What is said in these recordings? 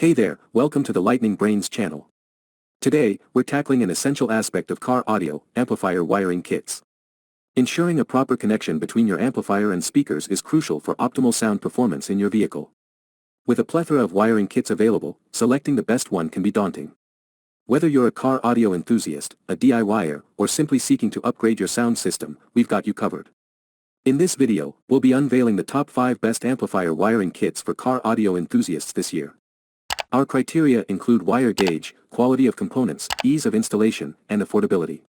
Hey there, welcome to the Lightning Brains channel. Today, we're tackling an essential aspect of car audio amplifier wiring kits. Ensuring a proper connection between your amplifier and speakers is crucial for optimal sound performance in your vehicle. With a plethora of wiring kits available, selecting the best one can be daunting. Whether you're a car audio enthusiast, a DIYer, or simply seeking to upgrade your sound system, we've got you covered. In this video, we'll be unveiling the top 5 best amplifier wiring kits for car audio enthusiasts this year. Our criteria include wire gauge, quality of components, ease of installation, and affordability.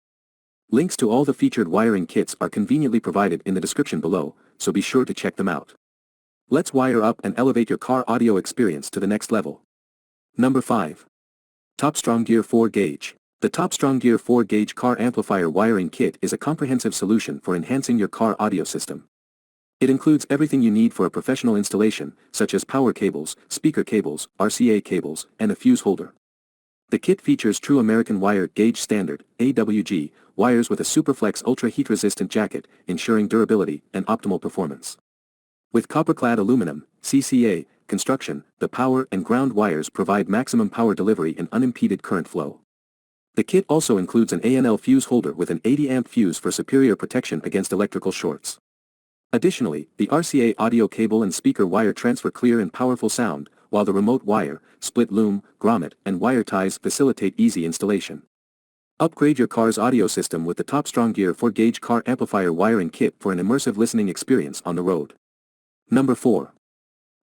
Links to all the featured wiring kits are conveniently provided in the description below, so be sure to check them out. Let's wire up and elevate your car audio experience to the next level. Number 5. TOPSTRONGGEAR 4-Gauge. The TOPSTRONGGEAR 4-Gauge car amplifier wiring kit is a comprehensive solution for enhancing your car audio system. It includes everything you need for a professional installation, such as power cables, speaker cables, RCA cables, and a fuse holder. The kit features true American wire gauge standard, AWG, wires with a Superflex ultra heat-resistant jacket, ensuring durability and optimal performance. With copper-clad aluminum, CCA, construction, the power and ground wires provide maximum power delivery and unimpeded current flow. The kit also includes an ANL fuse holder with an 80-amp fuse for superior protection against electrical shorts. Additionally, the RCA audio cable and speaker wire transfer clear and powerful sound, while the remote wire, split loom, grommet, and wire ties facilitate easy installation. Upgrade your car's audio system with the TOPSTRONGGEAR 4-Gauge car amplifier wiring kit for an immersive listening experience on the road. Number 4.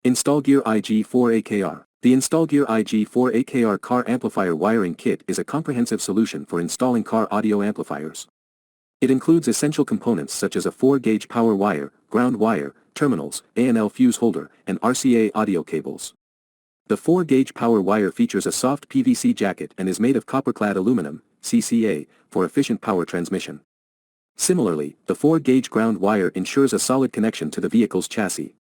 InstallGear IG4AKR. The InstallGear IG4AKR car amplifier wiring kit is a comprehensive solution for installing car audio amplifiers. It includes essential components such as a 4-gauge power wire, ground wire, terminals, ANL fuse holder, and RCA audio cables. The 4-gauge power wire features a soft PVC jacket and is made of copper-clad aluminum, CCA, for efficient power transmission. Similarly, the 4-gauge ground wire ensures a solid connection to the vehicle's chassis.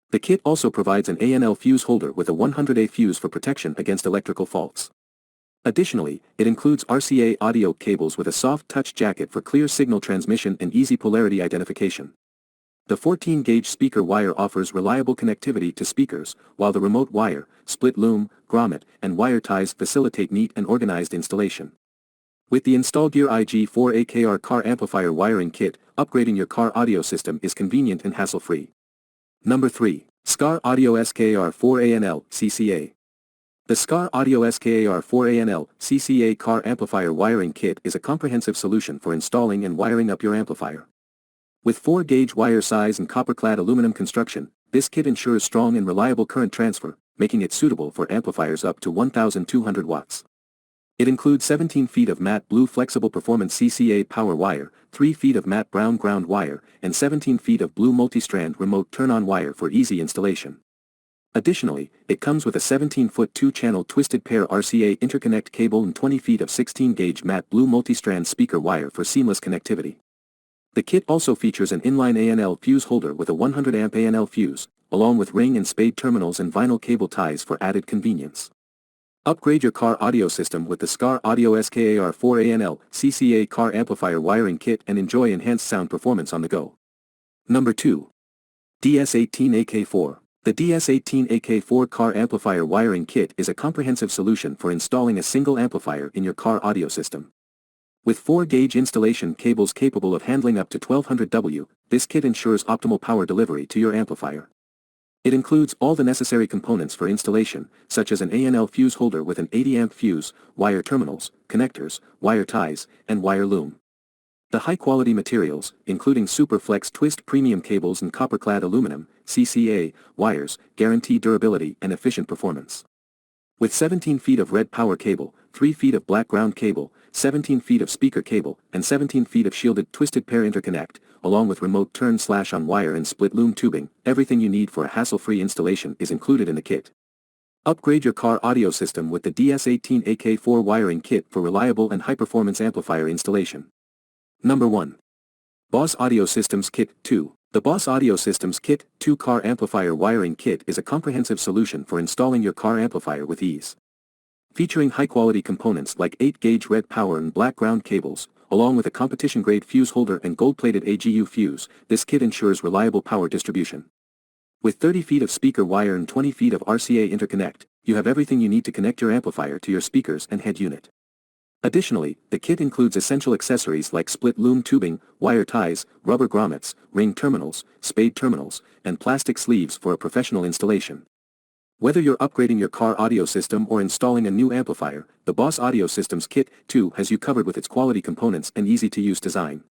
The kit also provides an ANL fuse holder with a 100A fuse for protection against electrical faults. Additionally, it includes RCA audio cables with a soft touch jacket for clear signal transmission and easy polarity identification. The 14-gauge speaker wire offers reliable connectivity to speakers, while the remote wire, split loom, grommet, and wire ties facilitate neat and organized installation. With the InstallGear IG4AKR car amplifier wiring kit, upgrading your car audio system is convenient and hassle-free. Number 3. Skar Audio SKAR4ANL-CCA. The Skar Audio SKAR4ANL-CCA car amplifier wiring kit is a comprehensive solution for installing and wiring up your amplifier. With 4-gauge wire size and copper-clad aluminum construction, this kit ensures strong and reliable current transfer, making it suitable for amplifiers up to 1,200 watts. It includes 17 feet of matte blue flexible performance CCA power wire, 3 feet of matte brown ground wire, and 17 feet of blue multi-strand remote turn-on wire for easy installation. Additionally, it comes with a 17-foot 2-channel twisted pair RCA interconnect cable and 20 feet of 16-gauge matte blue multi-strand speaker wire for seamless connectivity. The kit also features an inline ANL fuse holder with a 100-amp ANL fuse, along with ring and spade terminals and vinyl cable ties for added convenience. Upgrade your car audio system with the Skar Audio SKAR4ANL-CCA car amplifier wiring kit and enjoy enhanced sound performance on the go. Number 2. DS18 AK4. The DS18 AK4 car amplifier wiring kit is a comprehensive solution for installing a single amplifier in your car audio system. With 4-gauge installation cables capable of handling up to 1200 W, this kit ensures optimal power delivery to your amplifier. It includes all the necessary components for installation, such as an ANL fuse holder with an 80-amp fuse, wire terminals, connectors, wire ties, and wire loom. The high-quality materials, including Superflex twist premium cables and copper-clad aluminum, CCA, wires, guarantee durability and efficient performance. With 17 feet of red power cable, 3 feet of black ground cable, 17 feet of speaker cable, and 17 feet of shielded twisted pair interconnect, along with remote turn/on wire and split loom tubing, everything you need for a hassle-free installation is included in the kit. Upgrade your car audio system with the DS18 AK4 wiring kit for reliable and high-performance amplifier installation. Number 1. BOSS Audio Systems KIT2. The BOSS Audio Systems KIT2 car amplifier wiring kit is a comprehensive solution for installing your car amplifier with ease. Featuring high-quality components like 8-gauge red power and black ground cables, along with a competition-grade fuse holder and gold-plated AGU fuse, this kit ensures reliable power distribution. With 30 feet of speaker wire and 20 feet of RCA interconnect, you have everything you need to connect your amplifier to your speakers and head unit. Additionally, the kit includes essential accessories like split loom tubing, wire ties, rubber grommets, ring terminals, spade terminals, and plastic sleeves for a professional installation. Whether you're upgrading your car audio system or installing a new amplifier, the BOSS Audio Systems KIT2 has you covered with its quality components and easy-to-use design.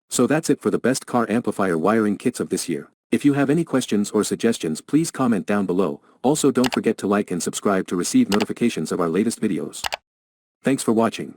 So that's it for the best car amplifier wiring kits of this year. If you have any questions or suggestions, please comment down below. Also, don't forget to like and subscribe to receive notifications of our latest videos. Thanks for watching.